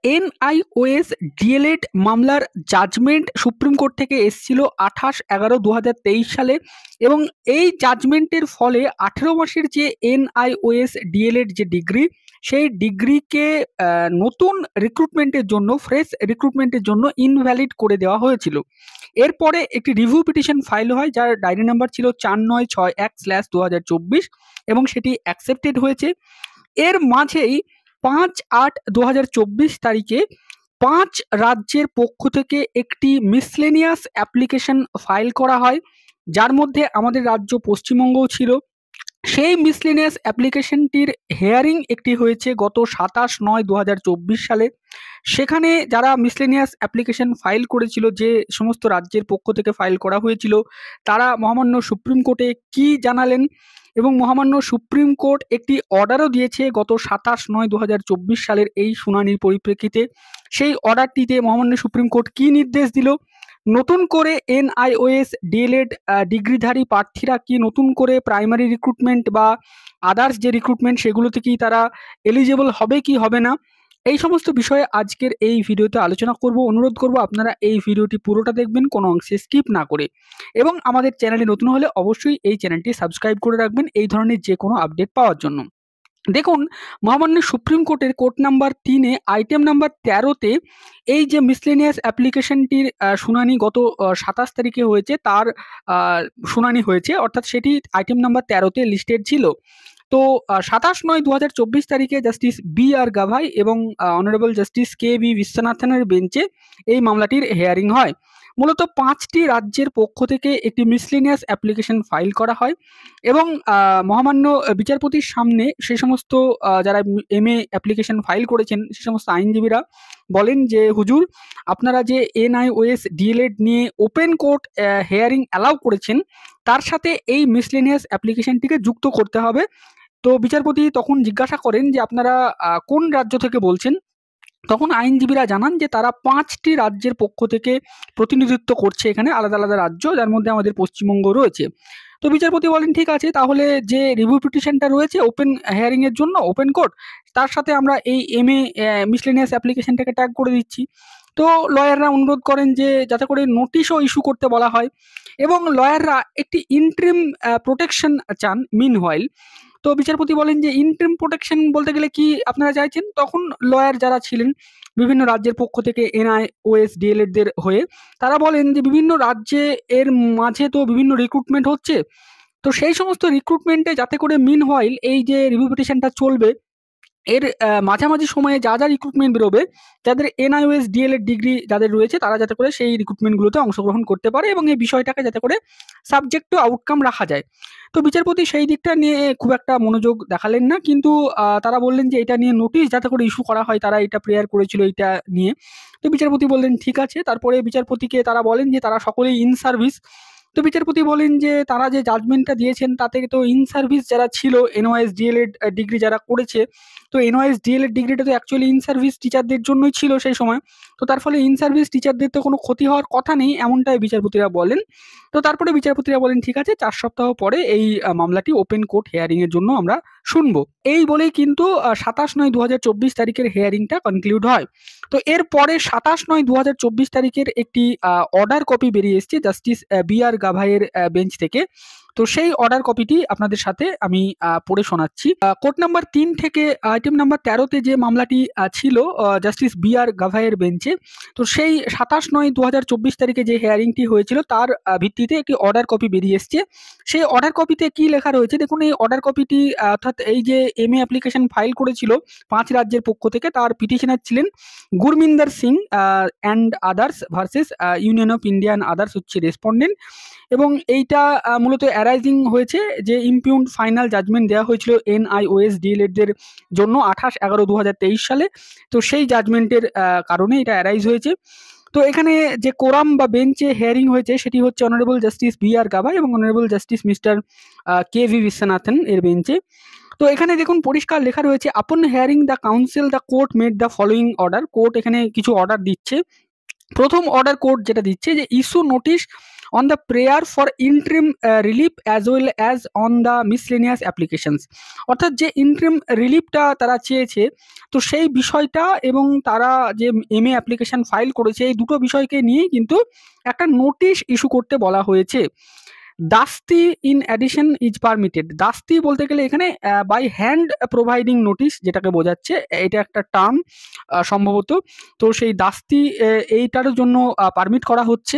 NIOS D.El.Ed মামলার judgement supreme court থেকে এসেছিল 28/11/2023 সালে এবং এই জাজমেন্টের ফলে 18 মাসের যে এনআইওএস ডিএলএড যে ডিগ্রি, সেই ডিগ্রিকে নতুন রিক্রুটমেন্টের জন্য, ফ্রেশ রিক্রুটমেন্টের জন্য ইনভ্যালিড করে দেওয়া হয়েছিল। এরপরে একটি রিভিউ পিটিশন ফাইল হয়, যার ডায়েরি নাম্বার ছিল 4961/2024 এবং সেটি অ্যাকসেপ্টেড হয়েছে। এর মাঝেই 5/8/2024 তারিখে 5 রাজ্যের পক্ষ থেকে একটি মিসলেনিয়াস অ্যাপ্লিকেশন ফাইল করা হয়, যার মধ্যে আমাদের রাজ্য পশ্চিমবঙ্গও ছিল। সেই মিসলেনিয়াস অ্যাপ্লিকেশনটির হেয়ারিং একটি হয়েছে গত 27/9/2024 সালে। সেখানে যারা মিসলেনিয়াস অ্যাপ্লিকেশন ফাইল করেছিল, যে সমস্ত রাজ্যের পক্ষ থেকে ফাইল করা হয়েছিল, তারা মহামান্য সুপ্রিম কোর্টে কি জানালেন এবং মহামান্য সুপ্রিম কোর্ট একটি অর্ডারও দিয়েছে গত 27/9/2024 সালের এই শুনানির পরিপ্রেক্ষিতে। সেই অর্ডারটিতে মহামান্য সুপ্রিম কোর্ট কি নির্দেশ দিল, নতুন করে এনআইওএস ডিএলএড ডিগ্রিধারী প্রার্থীরা কি নতুন করে প্রাইমারি রিক্রুটমেন্ট বা আদার্স যে রিক্রুটমেন্ট সেগুলোতে কি তারা এলিজিবল হবে কি হবে না, এই সমস্ত বিষয়ে আজকের এই ভিডিওতে আলোচনা করব। অনুরোধ করব আপনারা এই ভিডিওটি পুরোটা দেখবেন, কোনো অংশে স্কিপ না করে, এবং আমাদের চ্যানেলে নতুন হলে অবশ্যই এই চ্যানেলটি সাবস্ক্রাইব করে রাখবেন এই ধরনের যে কোনো আপডেট পাওয়ার জন্য। দেখুন, মহামান্য সুপ্রিম কোর্টের কোর্ট নাম্বার 3-এ আইটেম নাম্বার 13-তে এই যে মিসলেনিয়াস অ্যাপ্লিকেশনটির শুনানি গত 27 তারিখে হয়েছে, তার শুনানি হয়েছে, অর্থাৎ সেটি আইটেম নাম্বার 13-তে লিস্টেড ছিল। তো 27/9/2024 তারিখে জাস্টিস বি.আর. গাভাই এবং অনারেবল জাস্টিস কে.ভি. বিশ্বনাথনের বেঞ্চে এই মামলাটির হেয়ারিং হয়। মূলত 5টি রাজ্যের পক্ষ থেকে একটি মিসলেনিয়াস অ্যাপ্লিকেশন ফাইল করা হয় এবং মহামান্য বিচারপতির সামনে সেই সমস্ত যারা এমএ অ্যাপ্লিকেশন ফাইল করেছেন সে সমস্ত আইনজীবীরা বলেন যে, হুজুর, আপনারা যে এনআইওএস ডিএলএড নিয়ে ওপেন কোর্ট হেয়ারিং অ্যালাউ করেছেন, তার সাথে এই মিসলেনিয়াস অ্যাপ্লিকেশনটিকে যুক্ত করতে হবে। তো বিচারপতি তখন জিজ্ঞাসা করেন যে, আপনারা কোন রাজ্য থেকে বলছেন? তখন আইনজীবীরা জানান যে তারা 5টি রাজ্যের পক্ষ থেকে প্রতিনিধিত্ব করছে, এখানে আলাদা আলাদা রাজ্য, যার মধ্যে আমাদের পশ্চিমবঙ্গ রয়েছে। তো বিচারপতি বলেন, ঠিক আছে, তাহলে যে রিভিউ পিটিশনটা রয়েছে ওপেন হেয়ারিংয়ের জন্য ওপেন কোর্ট, তার সাথে আমরা এই এমএ মিসলেনিয়াস অ্যাপ্লিকেশনটাকে ট্যাগ করে দিচ্ছি। তো লয়াররা অনুরোধ করেন যে যাতে করে নোটিশও ইস্যু করতে বলা হয় এবং লয়াররা একটি ইন্টারিম প্রোটেকশন চান মিনহোয়াইল। তো বিচারপতি বলেন যে ইন্টারিম প্রোটেকশন বলতে গেলে কি আপনারা চাইছেন? তখন লয়ার যারা ছিলেন বিভিন্ন রাজ্যের পক্ষ থেকে এনআইওএস ডিএলএডদের হয়ে, তারা বলেন যে বিভিন্ন রাজ্যে এর মাঝে তো বিভিন্ন রিক্রুটমেন্ট হচ্ছে, তো সেই সমস্ত রিক্রুটমেন্টে যাতে করে মিনহোয়াইল এই যে রিভিউ পিটিশনটা চলবে, এর মাঝামাঝি সময়ে যা যা রিক্রুটমেন্ট বেরোবে, যাদের এনআইওএস ডিএলএড ডিগ্রি যাদের রয়েছে, তারা যাতে করে সেই রিক্রুটমেন্টগুলোতে অংশগ্রহণ করতে পারে এবং এই বিষয়টাকে যাতে করে সাবজেক্ট টু আউটকাম রাখা যায়। তো বিচারপতি সেই দিকটা নিয়ে খুব একটা মনোযোগ দেখালেন না, কিন্তু তারা বললেন যে এটা নিয়ে নোটিশ যাতে করে ইস্যু করা হয়, তারা এটা প্রেয়ার করেছিল এটা নিয়ে। তো বিচারপতি বললেন ঠিক আছে। তারপরে বিচারপতিকে তারা বলেন যে তারা সকলেই ইন সার্ভিস। তো বিচারপতি বলেন যে তারা যে জাজমেন্টটা দিয়েছেন তাতে তো ইন সার্ভিস যারা ছিল, এনওএস ডিএলএড ডিগ্রি যারা করেছে, তো এনওএস ডিএলএড ডিগ্রিটা তো অ্যাকচুয়ালি ইন সার্ভিস টিচারদের জন্যই ছিল সেই সময়। তো তার ফলে ইন সার্ভিস টিচারদের তো কোনো ক্ষতি হওয়ার কথা নেই, এমনটাই বিচারপতিরা বলেন। তো তারপরে বিচারপতিরা বলেন ঠিক আছে, 4 সপ্তাহ পরে এই মামলাটি ওপেন কোর্ট হেয়ারিং এর জন্য আমরা শুনবো। এই বলেই কিন্তু 27/9/2024 তারিখের হেয়ারিংটা কনক্লুড হয়। তো এরপরে 27/9/2024 তারিখের একটি অর্ডার কপি বেরিয়ে এসেছে জাস্টিস বি.আর. গাভাইয়ের বেঞ্চ থেকে। তো সেই অর্ডার কপিটি আপনাদের সাথে আমি পড়ে শোনাচ্ছি। কোর্ট নাম্বার 3 থেকে আইটেম নাম্বার 13-তে যে মামলাটি ছিল জাস্টিস বি.আর. গাভাইয়ের বেঞ্চে, তো সেই 27/9/2024 তারিখে যে হেয়ারিংটি হয়েছিল তার ভিত্তিতে একটি অর্ডার কপি বেরিয়ে এসছে। সেই অর্ডার কপিতে কি লেখা রয়েছে দেখুন। এই অর্ডার কপিটি অর্থাৎ এই যে এমএ অ্যাপ্লিকেশন ফাইল করেছিল 5 রাজ্যের পক্ষ থেকে, তার পিটিশনার ছিলেন Gurminder Singh and others versus Union of India and others হচ্ছে রেসপন্ডেন্ট। এবং এইটা মূলত অ্যারাইজিং হয়েছে যে ইমপিউন্ড ফাইনাল জাজমেন্ট দেওয়া হয়েছিল এনআইওএস ডিএলএডদের জন্য 28/11/2023 সালে। তো সেই জাজমেন্টের কারণে এটা অ্যারাইজ হয়েছে। তো এখানে যে কোরাম বা বেঞ্চে হেয়ারিং হয়েছে সেটি হচ্ছে অনারেবল জাস্টিস বি.আর. গাভাই এবং honourable justice mister KV. Viswanathan এর বেঞ্চে। তো এখানে দেখুন পরিষ্কার লেখা রয়েছে, upon hearing the counsel the court made the following order. Court এখানে কিছু অর্ডার দিচ্ছে। প্রথম অর্ডার কোড যেটা দিচ্ছে যে issue notice on the prayer for interim relief as well as on the miscellaneous applications. অর্থাৎ যে ইন্ট্রিম রিলিফটা তারা চেয়েছে, তো সেই বিষয়টা এবং তারা যে এমএ অ্যাপ্লিকেশন ফাইল করেছে, এই দুটো বিষয়কে নিয়েই কিন্তু একটা নোটিশ ইস্যু করতে বলা হয়েছে। দাস্তি ইন অ্যাডিশন ইজ পারমিটেড। দাস্তি বলতে গেলে এখানে বাই হ্যান্ড প্রোভাইডিং নোটিশ যেটাকে বোঝাচ্ছে, এটা একটা টার্ম সম্ভবত। তো সেই দাস্তি এইটার জন্য পারমিট করা হচ্ছে।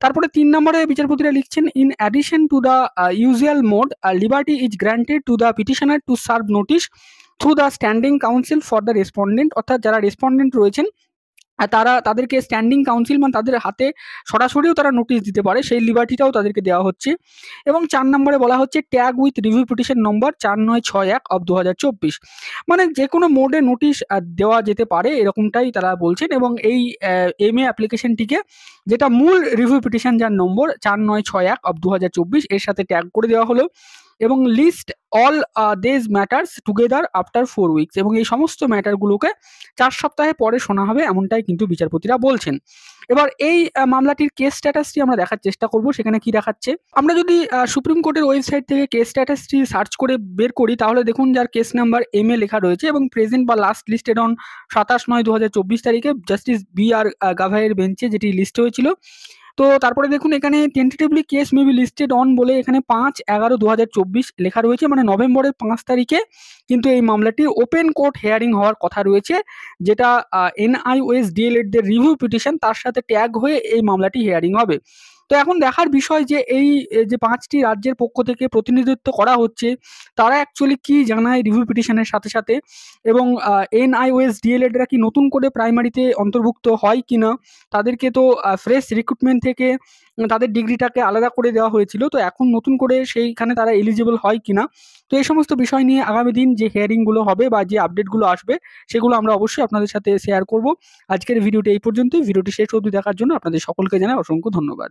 তারপরে 3 নম্বরে বিচারপতিরা লিখছেন, in addition to the usual mode liberty is granted to the petitioner to serve notice through the standing council for the respondent. অর্থাৎ যারা রেসপন্ডেন্ট রয়েছেন তাদেরকে স্ট্যান্ডিং কাউন্সিল মানে তাদের হাতে সরাসরিও তারা নোটিশ দিতে পারে, সেই লিবার্টিটাও তাদেরকে দেওয়া হচ্ছে। এবং 4 নম্বরে বলা হচ্ছে ট্যাগ উইথ রিভিউ পিটিশন নম্বর 4961/2024। মানে যে কোনো মোডে নোটিশ দেওয়া যেতে পারে এরকমটাই তারা বলছেন। এবং এই এমএ অ্যাপ্লিকেশনটিকে যেটা মূল রিভিউ পিটিশন যার নম্বর 4961/2024 এর সাথে ট্যাগ করে দেওয়া হলো। এবং list all these matters together after 4 weeks. এবং এই সমস্ত ম্যাটারগুলোকে 4 সপ্তাহে পরে শোনা হবে, এমনটাই কিন্তু বিচারপতিরা বলছেন। এবার এই মামলাটির কেস স্ট্যাটাসটি আমরা দেখার চেষ্টা করব। সেখানে কি দেখাচ্ছে, আমরা যদি সুপ্রিম কোর্টের ওয়েবসাইট থেকে কেস স্ট্যাটাসটি সার্চ করে বের করি, তাহলে দেখুন যার কেস নাম্বার এমএ লেখা রয়েছে এবং প্রেজেন্ট বা লাস্ট লিস্টেড অন 27/9/2024 তারিখে জাস্টিস বি.আর. গাভাইয়ের বেঞ্চে যেটি লিস্ট হয়েছিল। তো তারপরে দেখুন এখানে tentatively case may be listed on বলে এখানে 5/11/2024 লেখা রয়েছে, মানে নভেম্বরের 5 তারিখে কিন্তু এই মামলাটি ওপেন কোর্ট হিয়ারিং হওয়ার কথা রয়েছে, যেটা এনআইওএস ডিএলএডদের রিভিউ পিটিশন তার সাথে ট্যাগ হয়ে এই মামলাটি হিয়ারিং হবে। তো এখন দেখার বিষয় যে এই যে 5টি রাজ্যের পক্ষ থেকে প্রতিনিধিত্ব করা হচ্ছে, তারা অ্যাকচুয়ালি কি জানায় রিভিউ পিটিশনের সাথে সাথে, এবং এনআইওএস ডিএলএডরা কি নতুন করে প্রাইমারিতে অন্তর্ভুক্ত হয় কিনা। তাদেরকে তো ফ্রেশ রিক্রুটমেন্ট থেকে তাদের ডিগ্রিটাকে আলাদা করে দেওয়া হয়েছিল, তো এখন নতুন করে সেইখানে তারা এলিজিবল হয় কিনা। তো এই সমস্ত বিষয় নিয়ে আগামী দিন যে হিয়ারিংগুলো হবে বা যে আপডেটগুলো আসবে, সেগুলো আমরা অবশ্যই আপনাদের সাথে শেয়ার করব। আজকের ভিডিওটি এই পর্যন্তই। ভিডিওটি শেষ অবধি দেখার জন্য আপনাদের সকলকে জানাই অসংখ্য ধন্যবাদ।